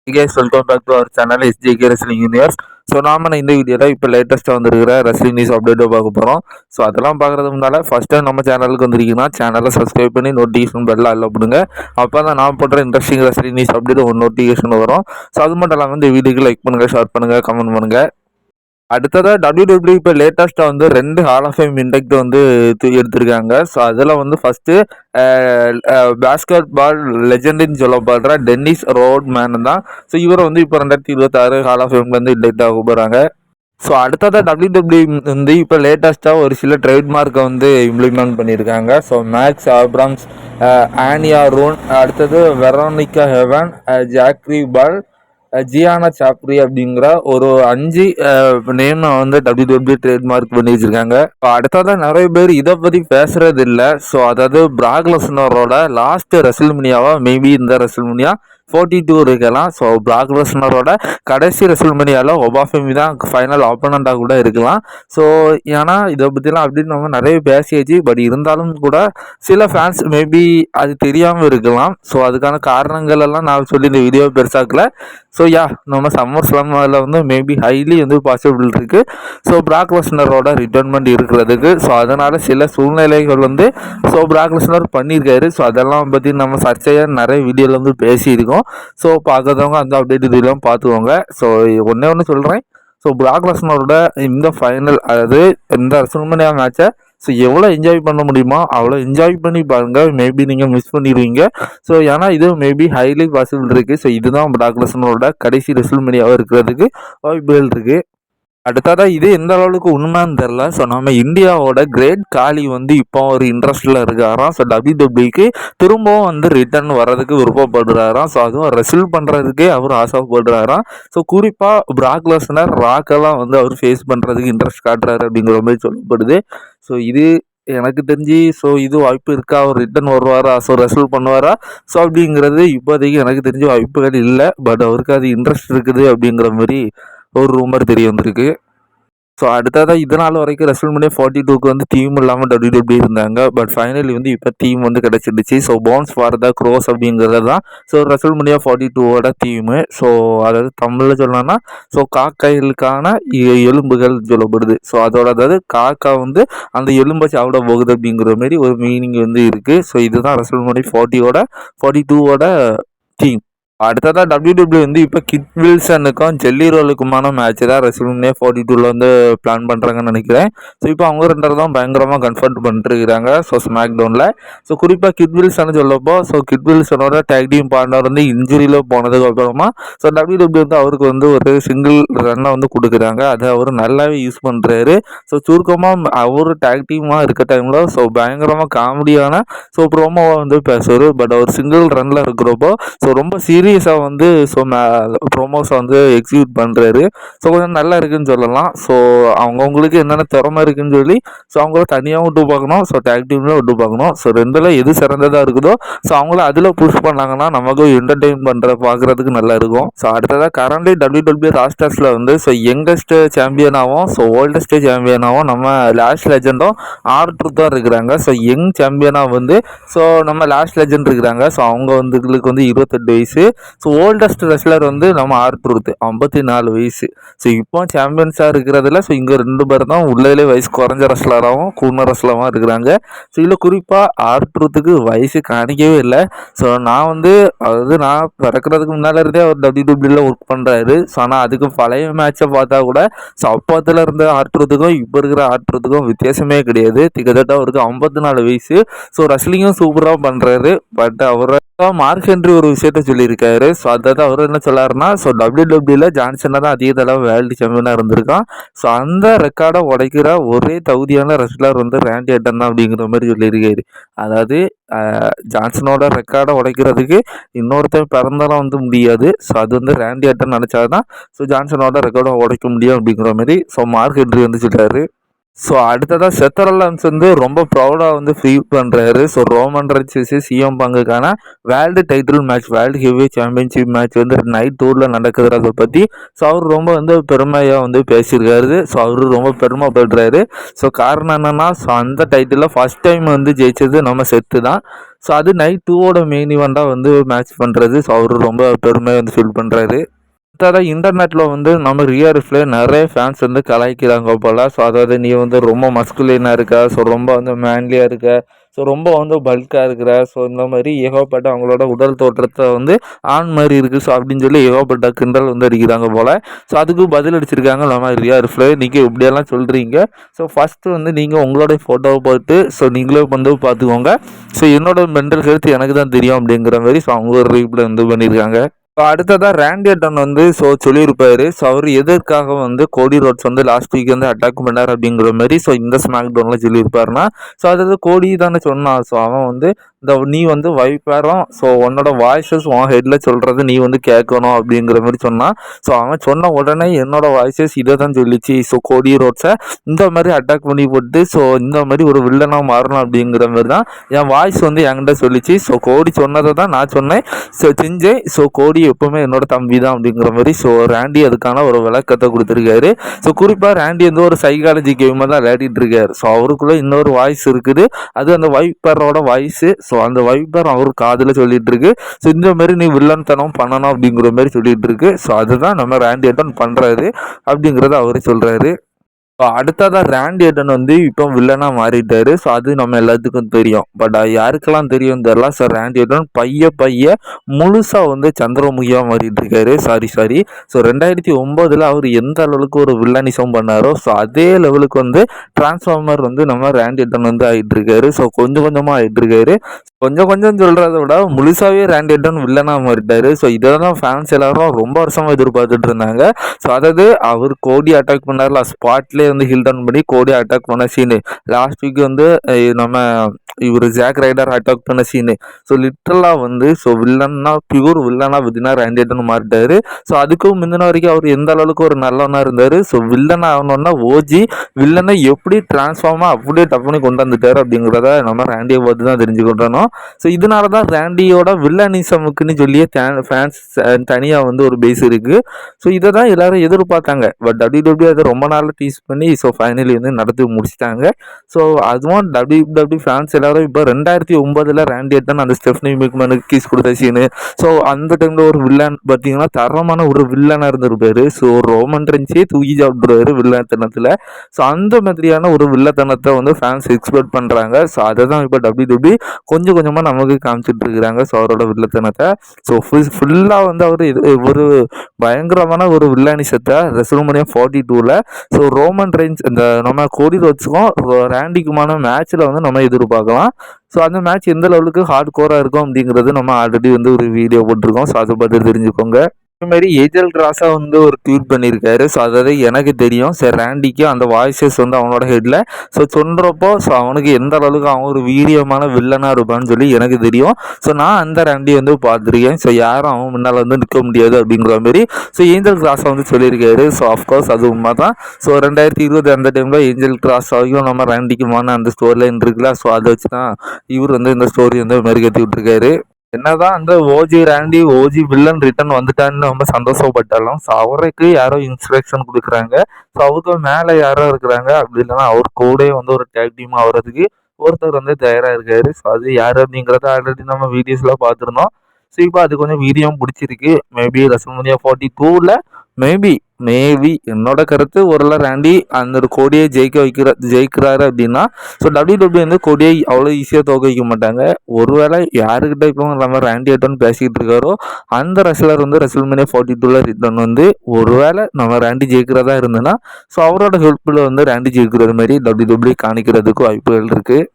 Hey guys, welcome back to our channel SJK Wrestling Universe. So நாம இந்த வீடியோவில் இப்போ லேட்டஸ்ட்டாக வந்துருக்கிற ரெஸ்லிங் நியூஸ் அப்டேட்டை பார்க்க போகிறோம். ஸோ அதெல்லாம் பார்க்குறதுக்கு முன்னால் ஃபஸ்ட் டைம் நம்ம சேனலுக்கு வந்திருக்கீங்கன்னா சேனலை சப்ஸ்கிரைப் பண்ணி நோட்டிஃபிகேஷன் பெல் அல்ல பண்ணுங்க. அப்போ தான் நான் பண்ணுற இன்ட்ரெஸ்டிங் ரெஸ்லிங் நியூஸ் அப்டேட் ஒரு நோட்டிஃபிகேஷன் வரும். ஸோ அது மட்டும் இல்லாமல் இந்த வீடியோக்கு லைக் பண்ணுங்கள், ஷேர் பண்ணுங்கள், கமெண்ட் பண்ணுங்கள். அடுத்ததாக WWE இப்போ லேட்டஸ்ட்டாக வந்து 2 ஹால் ஆஃப் ஃபேம் இண்டக்ட் வந்து எடுத்திருக்காங்க. ஸோ அதில் வந்து ஃபஸ்ட்டு பேஸ்கெட் பால் லெஜெண்டுன்னு சொல்லப்படுற டென்னிஸ் ரோட்மேன் தான். ஸோ இவரை வந்து இப்போ 2026 ஹால் ஆஃப் ஃபேம்ல வந்து இண்டக்ட் ஆக போகிறாங்க. ஸோ அடுத்ததாக WWE வந்து இப்போ லேட்டஸ்ட்டாக ஒரு சில ட்ரேட்மார்க்கை வந்து இம்ப்ளிமெண்ட் பண்ணியிருக்காங்க. ஸோ மேக்ஸ் ஆப்ராம்ஸ், ஆனியா ரூன், அடுத்தது வெரோனிகா ஹெவன், ஜாக்ரி பால், ஜியானா சாப்ரி அப்படிங்கிற ஒரு 5 நேம் வந்து WWE ட்ரேட்மார்க் பண்ணி வச்சிருக்காங்க. இப்போ அடுத்ததான் நிறைய பேர் இதை பற்றி பேசுறது இல்லை. ஸோ அதாவது பிராக் லெஸ்னரோட லாஸ்ட் ரெஸ்ல்மனியாவா மேபி இந்த ரெஸ்ல்மனியா 42 இருக்கலாம். ஸோ பிராக் லெஸ்னரோட கடைசி ரெஸ்ல்மனியாவில் ஒபாஃபெமி தான் ஃபைனல் ஆப்போனண்டாக கூட இருக்கலாம். ஸோ ஏன்னா இதை பற்றிலாம் அப்படின்னு நம்ம நிறைய பேசியாச்சு. பட் இருந்தாலும் கூட சில ஃபேன்ஸ் மேபி அது தெரியாமல் இருக்கலாம். ஸோ அதுக்கான காரணங்கள் எல்லாம் நான் சொல்லி இந்த வீடியோ பெருசாக்கல. ஸோ நம்ம சம்மர் ஸ்லம்மில் வந்து மேபி ஹைலி வந்து பாசிபிள் இருக்குது. ஸோ பிராக் லெஸ்னரோட ரிட்டர்ன்மெண்ட் இருக்கிறதுக்கு. ஸோ அதனால் சில சூழ்நிலைகள் வந்து ஸோ பிராக் லெஸ்னர் பண்ணியிருக்காரு. ஸோ அதெல்லாம் பற்றி நம்ம சர்ச்சையாக நிறைய வீடியோவில் வந்து பேசியிருக்கோம். ஸோ பார்க்காதவங்க அந்த அப்டேட் இதெல்லாம் பார்த்துக்கோங்க. ஸோ ஒன்று சொல்கிறேன். ஸோ பிராக் லெஸ்னரோட இந்த ஃபைனல், அதாவது இந்த ரெஸ்ல்மனியா மேட்சை ஸோ எவ்வளோ என்ஜாய் பண்ண முடியுமோ அவ்வளோ என்ஜாய் பண்ணி பாருங்கள். மேபி நீங்கள் மிஸ் பண்ணிடுவீங்க. ஸோ ஏன்னா இது மேபி ஹைலி பாசிபிள் இருக்குது. ஸோ இதுதான் பிராக் லெஸ்னரோட கடைசி ரெஸ்ல்மனியாவாக இருக்கிறதுக்கு வாய்ப்புகள் இருக்குது. அடுத்ததாக இது எந்த அளவுக்கு உண்மைன்னு தெரில. ஸோ நம்ம இந்தியாவோட கிரேட் காலி வந்து இப்போ ஒரு இன்ட்ரெஸ்டில் இருக்காராம். ஸோ WWE திரும்பவும் வந்து ரிட்டர்ன் வர்றதுக்கு விருப்பப்படுறாராம். ஸோ அதுவும் ரெசில் பண்ணுறதுக்கே அவர் ஆசைப்படுறாராம். ஸோ குறிப்பாக பிராக் லெஸ்னர் ராக்கெல்லாம் வந்து அவர் ஃபேஸ் பண்ணுறதுக்கு இன்ட்ரெஸ்ட் காட்டுறாரு அப்படிங்கிற மாதிரி சொல்லப்படுது. ஸோ இது எனக்கு தெரிஞ்சு ஸோ இது வாய்ப்பு இருக்கா, அவர் ரிட்டர்ன் வருவாரா, ஸோ ரெசல் பண்ணுவாரா, ஸோ அப்படிங்கிறது இப்போதைக்கு எனக்கு தெரிஞ்ச வாய்ப்புகள் இல்லை. பட் அவருக்கு அது இன்ட்ரெஸ்ட் இருக்குது அப்படிங்கிற மாதிரி ஒரு ரூமர் தெரிய வந்திருக்கு. ஸோ அடுத்ததாக இதனால் வரைக்கும் ரெஸ்ல்மனியா 42க்கு வந்து டீம் இல்லாமல் WWE இருந்தாங்க. பட் ஃபைனலி வந்து இப்போ டீம் வந்து கிடச்சிடுச்சு. So bones for the gross அப்படிங்கிறது தான் ஸோ ரெஸ்ல்மனியா 42ஓட டீமு. ஸோ அதாவது தமிழில் சொல்லணும்னா ஸோ காக்கைகளுக்கான எலும்புகள் சொல்லப்படுது. ஸோ அதோட அதாவது காக்கா வந்து அந்த எலும்பை சாப்பிட போகுது அப்படிங்கிற மாதிரி ஒரு மீனிங் வந்து இருக்குது. ஸோ இதுதான் ரெஸ்ல்மனியா 42ஓட டீம். அடுத்ததாக WWE வந்து இப்போ கிட் வில்சனுக்கும் ஜெல்லி ரோலுக்குமான மேட்ச் தான் ரெஸ்ல்மனியா 42ல் வந்து பிளான் பண்ணுறாங்கன்னு நினைக்கிறேன். ஸோ இப்போ அவங்க 2 தான் பயங்கரமாக கன்ஃபர்ட் பண்ணிட்டுருக்கிறாங்க. ஸோ ஸ்மாக் டவுனில் ஸோ குறிப்பாக கிட் வில்சன் சொல்லப்போ ஸோ கிட் வில்சனோட டேக் டீம் பார்ட்னர் வந்து இன்ஜுரியில் போனதுக்கு அப்புறமா ஸோ WWE வந்து அவருக்கு வந்து ஒரு சிங்கிள் ரன்னை வந்து கொடுக்குறாங்க. அதை அவர் நல்லாவே யூஸ் பண்ணுறாரு. ஸோ சுருக்கமாக அவர் டேக் டீமாக இருக்க டைமில் ஸோ பயங்கரமாக காமெடியான ஸோ ப்ரோமோவை வந்து பேசுவார். பட் அவர் சிங்கிள் ரன்னில் இருக்கிறப்போ ஸோ ரொம்ப சீரியஸாக வந்து ஸோ ப்ரோமோஸை வந்து எக்ஸிக்யூட் பண்ணுறாரு. ஸோ கொஞ்சம் நல்லா இருக்குதுன்னு சொல்லலாம். ஸோ அவங்கவுங்களுக்கு என்னென்ன திறமை இருக்குதுன்னு சொல்லி ஸோ அவங்கள தனியாகவும் விட்டு பார்க்கணும், ஸோ டேக் டீம்லையும் விட்டு பார்க்கணும். ஸோ ரெண்டில் எது சிறந்ததாக இருக்குதோ ஸோ அவங்கள அதில் புஷ் பண்ணாங்கன்னா நமக்கு என்டர்டெயின் பார்க்குறதுக்கு நல்லா இருக்கும். ஸோ அடுத்ததாக கரண்ட்லி WWE ராஸ்டர்ஸில் வந்து ஸோ யங்கஸ்ட் சாம்பியனாகவும் ஸோ ஓல்டஸ்ட் சாம்பியனாகவும் நம்ம லாஸ்ட் லெஜெண்டும் R-Truth இருக்கிறாங்க. ஸோ யங் சாம்பியனாக வந்து ஸோ நம்ம லாஸ்ட் லெஜெண்ட் இருக்கிறாங்க. ஸோ அவங்க வந்து 28 வயசு. ஸோ ஓல்டஸ்ட் ரெஸ்லர் வந்து நம்ம R-Truth 54 வயசு. ஸோ இப்போ சாம்பியன்ஸாக இருக்கிறதுல ஸோ இங்கே 2 பேர் தான் உள்ளதிலே வயசு குறைஞ்ச ரெஸ்லராகவும் கூர்ன ரெஸ்லராகவும் இருக்கிறாங்க. ஸோ இதில் குறிப்பாக R-Truthக்கு வயசு காணிக்கவே இல்லை. ஸோ நான் வந்து அதாவது நான் பிறக்கிறதுக்கு முன்னால் இருந்தே அவர் WWE ஒர்க் பண்ணுறாரு. ஸோ ஆனால் அதுக்கு பழைய மேட்சை பார்த்தா கூட ஸோ அப்போத்தில் இருந்த R-Truthக்கும் இப்போ இருக்கிற R-Truthக்கும் வித்தியாசமே கிடையாது. கிட்டத்தட்ட அவருக்கு 54 வயசு. ஸோ ரெஸ்லிங்கும் சூப்பராக பண்ணுறாரு. பட் அவரை மார்க் ஹென்றி ஒரு விஷயத்த சொல்லியிருக்காரு. ஸோ அதாவது அவர் என்ன சொல்லாருன்னா ஸோ WWE ஜான்சனை தான் அதிக தடவை வேர்ல்டு சாம்பியனாக இருந்திருக்கான். ஸோ அந்த ரெக்கார்டை உடைக்கிற ஒரே தகுதியான ரெஸ்லர் வந்து ரேண்டி ஆர்டன் தான் அப்படிங்கிற மாதிரி சொல்லியிருக்காரு. அதாவது ஜான்சனோட ரெக்கார்டை உடைக்கிறதுக்கு இன்னொருத்தர் பிறந்தாலும் வந்து முடியாது. ஸோ அது வந்து ரேண்டி ஆர்டன் நினச்சாதான் ஸோ ஜான்சனோட ரெக்கார்டை உடைக்க முடியும் அப்படிங்கிற மாதிரி ஸோ மார்க் ஹென்றி வந்து சொல்கிறாரு. ஸோ அடுத்ததாக செத் ரொலின்ஸ் வந்து ரொம்ப ப்ரௌடாக வந்து ஃபீல் பண்ணுறாரு. ஸோ ரோமன் ரெயின்ஸ் சிஎம் பங்குக்கான world title match, world heavy championship match வந்து நைட் டூரில் நடக்கிறத பற்றி ஸோ அவர் ரொம்ப வந்து பெருமையாக வந்து பேசியிருக்காரு. ஸோ அவர் ரொம்ப பெருமைப்படுறாரு. ஸோ காரணம் என்னென்னா ஸோ அந்த டைட்டிலில் ஃபஸ்ட் டைம் வந்து ஜெயிச்சது நம்ம செத்து தான். ஸோ அது நைட் 2ஓட மெயின் ஈவெண்ட்டாக வந்து மேட்ச் பண்ணுறது. ஸோ அவர் ரொம்ப பெருமையாக வந்து ஃபீல் பண்ணுறாரு. அடுத்ததாக இன்டர்நெட்டில் வந்து நம்ம ரியாரிஃப்ல நிறைய ஃபேன்ஸ் வந்து கலாய்க்கிறாங்க போல். ஸோ அதாவது நீ வந்து ரொம்ப மஸ்குலினாக இருக்க, ஸோ ரொம்ப வந்து மேன்லியாக இருக்க, ஸோ ரொம்ப வந்து பல்காக இருக்கிற, ஸோ இந்த மாதிரி ஏகப்பட்ட அவங்களோட உடல் தோற்றத்தை வந்து ஆண் மாதிரி இருக்குது, ஸோ அப்படின்னு சொல்லி ஏகப்பட்ட கிண்டல் வந்து அடிக்கிறாங்க போல். ஸோ அதுக்கு பதில் அடிச்சிருக்காங்க நம்ம ரியாரிஃப்ல. நீங்கள் இப்படியெல்லாம் சொல்கிறீங்க, ஸோ ஃபஸ்ட்டு வந்து நீங்கள் உங்களோட ஃபோட்டோவை பார்த்து ஸோ நீங்களே வந்து பார்த்துக்கோங்க, ஸோ என்னோட மென்டல் ஹெல்த் எனக்கு தான் தெரியும் அப்படிங்கிற மாதிரி ஸோ அவங்க ஒரு ரீப்ளை வந்து பண்ணியிருக்காங்க. இப்போ அடுத்ததாக ரேண்டி ஆர்டன் வந்து ஸோ சொல்லியிருப்பாரு. ஸோ அவர் எதற்காக வந்து கோடி ரோட்ஸ் வந்து லாஸ்ட் வீக் வந்து அட்டாக் பண்ணார் அப்படிங்கிற மாதிரி ஸோ இந்த ஸ்மாக் டவுனில் சொல்லியிருப்பாருன்னா, ஸோ அதாவது கோடி தானே சொன்னான். ஸோ அவன் வந்து நீ வந்து வைப்பாரம், ஸோ உன்னோட வாய்ஸஸ் உன் ஹெட்டில் சொல்கிறது நீ வந்து கேட்கணும் அப்படிங்கிற மாதிரி சொன்னான். ஸோ அவன் சொன்ன உடனே என்னோட வாய்ஸஸ் இதை தான் சொல்லிச்சு. ஸோ கோடி ரோட்ஸை இந்த மாதிரி அட்டாக் பண்ணி போட்டு ஸோ இந்த மாதிரி ஒரு வில்லனாக மாறணும் அப்படிங்கிற மாதிரி தான் என் வாய்ஸ் வந்து என்கிட்ட சொல்லிச்சு. ஸோ கோடி சொன்னதை தான் நான் சொன்னேன், ஸோ செஞ்சேன். ஸோ கோடி எப்பவுமே என்னோட தம்பி தான் அப்படிங்கிற மாதிரி ஸோ ரேண்டி அதுக்கான ஒரு விளக்கத்தை கொடுத்துருக்காரு. ஸோ குறிப்பாக ரேண்டி வந்து ஒரு சைக்காலஜி கேமாக தான் விளையாடிட்டு இருக்காரு. ஸோ அவருக்குள்ள இன்னொரு வாய்ஸ் இருக்குது, அது அந்த வைப்பரோட வாய்ஸு. ஸோ அந்த வைப்பர் அவர் காதில் சொல்லிட்டு இருக்கு. ஸோ இந்த மாதிரி நீ வில்லன்தனம் பண்ணணும் அப்படிங்கிற மாதிரி சொல்லிட்டு இருக்கு. ஸோ அதுதான் நம்ம ரேண்டி ஆர்டன் பண்ணுறாரு அப்படிங்கிறத அவர் சொல்கிறாரு. இப்போ அடுத்ததாக ரேண்டி ஆர்டன் வந்து இப்போ வில்லனாக மாறிட்டாரு. ஸோ அது நம்ம எல்லாத்துக்கும் தெரியும். பட் யாருக்கெல்லாம் தெரியும் தெரியல. ஸோ ரேண்டி ஆர்டன் பைய முழுசாக வந்து சந்திரமுகியாக மாறிட்டு இருக்காரு. சாரி ஸோ 2009 அவர் எந்த அளவுக்கு ஒரு வில்லனிசம் பண்ணாரோ ஸோ அதே லெவலுக்கு வந்து டிரான்ஸ்ஃபார்மர் வந்து நம்ம ரேண்டி ஆர்டன் வந்து ஆகிட்டு இருக்காரு. ஸோ கொஞ்சம் கொஞ்சமாக ஆகிட்டு இருக்காரு. கொஞ்சம் சொல்கிறத விட முழுசாகவே ரேண்டி ஆர்டன் வில்லனாக மாறிட்டாரு. ஸோ இதை தான் ஃபேன்ஸ் எல்லாரும் ரொம்ப வருஷமாக எதிர்பார்த்துட்டு இருந்தாங்க. ஸோ அதாவது அவர் கோடி அட்டாக் பண்ணார்ல, ஸ்பாட்லேயே வந்து ஹில் டவுன் பண்ணி கோடி அட்டாக் பண்ண சீனு. லாஸ்ட் வீக் வந்து நம்ம இவர் ஜாக் ரைடர் அட்டாக் பண்ண சீனு. ஸோ லிட்ரலாக வந்து ஸோ வில்லன்னா பியூர் வில்லனாக விதினா ரேண்டி ஆர்டன் மாறிட்டாரு. ஸோ அதுக்கும் முந்தின வரைக்கும் அவர் எந்த அளவுக்கு ஒரு நல்லவனாக இருந்தார். ஸோ வில்லன் ஆகணும்னா ஓஜி வில்லனை எப்படி டிரான்ஸ்ஃபார்மாக அப்படியே டப் பண்ணி கொண்டு வந்துட்டார் அப்படிங்கிறத நம்ம ரேண்டியை பார்த்து தான் தெரிஞ்சுக்கிட்டோம். ஸோ இதனால தான் ரேண்டியோட வில்லனிசமுக்குன்னு சொல்லியே ஃபேன்ஸ் தனியாக வந்து ஒரு பேஸ் இருக்குது. ஸோ இதை தான் எல்லாரும் எதிர்பார்த்தாங்க. பட் WWE அதை ரொம்ப நாள் டீஸ் பண்ணி ஸோ ஃபைனலி வந்து நடத்தி முடிச்சிட்டாங்க. ஸோ அதுவும் WWE ஃபேன்ஸ் எல்லாரும் இப்போ 2009 ரேண்டி ஆர்டன் அந்த ஸ்டெஃப்னி மெக்மேனுக்கு கீஸ் கொடுத்த சீனு. ஸோ அந்த டைமில் ஒரு வில்லன் பார்த்தீங்கன்னா தரமான ஒரு வில்லனாக இருந்திருப்பாரு. ஸோ ரோமன் ரென்ஸே தூக்கி சாப்பிடுவாரு வில்லத்தனத்தில். ஸோ அந்த மாதிரியான ஒரு வில்லத்தனத்தை வந்து ஃபேன்ஸ் எக்ஸ்பெக்ட் பண்ணுறாங்க. ஸோ அதை தான் இப்போ WWE கொஞ்சம் கொஞ்சமாக நமக்கு காமிச்சிட்டு இருக்கிறாங்க. ஸோ அவரோட வில்லத்தனத்தை ஸோ ஃபுல்லாக வந்து அவர் ஒரு பயங்கரமான ஒரு வில்லானிசத்தை ரெஸ்ல்மேனியா 42ல் ஸோ ரோமன் ரெயின்ஸ் இந்த நம்ம கோடி ரோட்ஸுக்கும் ரேண்டிக்குமான மேட்ச்சில் வந்து நம்ம எதிர்பார்க்கலாம். ஸோ அந்த மேட்ச் எந்த லெவலுக்கு ஹார்ட் கோராக இருக்கும் அப்படிங்கிறது நம்ம ஆல்ரெடி வந்து ஒரு வீடியோ போட்டிருக்கோம். ஸோ அதை பார்த்து தெரிஞ்சுக்கோங்க. இதுமாரி ஏஜல் கிராஸா வந்து ஒரு ட்வீட் பண்ணியிருக்காரு. ஸோ அதாவது எனக்கு தெரியும் சரி ரேண்டிக்கு அந்த வாய்ஸஸ் வந்து அவனோட ஹெட்டில் ஸோ சொல்கிறப்போ ஸோ அவனுக்கு எந்த அளவுக்கு அவன் ஒரு வீரியமான வில்லனாக இருப்பான்னு சொல்லி எனக்கு தெரியும். ஸோ நான் அந்த ரேண்டி வந்து பார்த்துருக்கேன். ஸோ யாரும் அவன் முன்னால் வந்து நிற்க முடியாது அப்படிங்கிற மாதிரி ஸோ ஏஞ்சல் கிராஸா வந்து சொல்லியிருக்காரு. ஸோ ஆஃப்கோர்ஸ் அது உண்மை தான். ஸோ 2020 அந்த டைமில் ஏஞ்சல் கிராஸ் ஆகியும் நம்ம ரேண்டிக்குமான அந்த ஸ்டோரி லைன் இருக்குல்ல. ஸோ அதை வச்சு தான் இவர் வந்து இந்த ஸ்டோரி வந்து மெருகேற்றி விட்டுருக்காரு. என்னதான் அந்த ஓஜி ரேண்டி ஓஜி வில்லன் ரிட்டர்ன் வந்துட்டான்னு ரொம்ப சந்தோஷப்பட்டாலும் ஸோ அவருக்கு யாரோ இன்ஸ்ட்ரக்ஷன் கொடுக்குறாங்க. ஸோ அவருக்கு மேலே யாரோ இருக்கிறாங்க. அப்படி இல்லைன்னா அவர் கூட வந்து ஒரு டேக் டீம் ஆகிறதுக்கு ஒருத்தர் வந்து தயாராக இருக்காரு. ஸோ அது யார் அப்படிங்கிறத ஆல்ரெடி நம்ம வீடியோஸ்லாம் பார்த்துருந்தோம். ஸோ இப்போ அது கொஞ்சம் வீடியோவும் பிடிச்சிருக்கு. மேபி ரெஸ்ல்மேனியா 42ல் மேபி என்னோட கருத்து ஒருவேளை ரேண்டி அந்த ஒரு கோடியை ஜெயிக்கிறாரு அப்படின்னா ஸோ WWE வந்து கோடியை அவ்வளோ ஈஸியாக தோக்க வைக்க மாட்டாங்க. ஒருவேளை யாருக்கிட்ட இப்போ நம்ம ரேண்டி ஆர்டன் பேசிக்கிட்டு இருக்காரோ அந்த ரெஸ்லர் வந்து ரெஸ்ல்மேனியா 42ல் ரிட்டர்ன் வந்து ஒருவேளை நம்ம ரேண்டி ஜெயிக்கிறதா இருந்ததுன்னா ஸோ அவரோட ஹெல்ப்பில் வந்து ரேண்டி ஜெயிக்கிறது மாதிரி WWE காணிக்கிறதுக்கு வாய்ப்புகள் இருக்குது.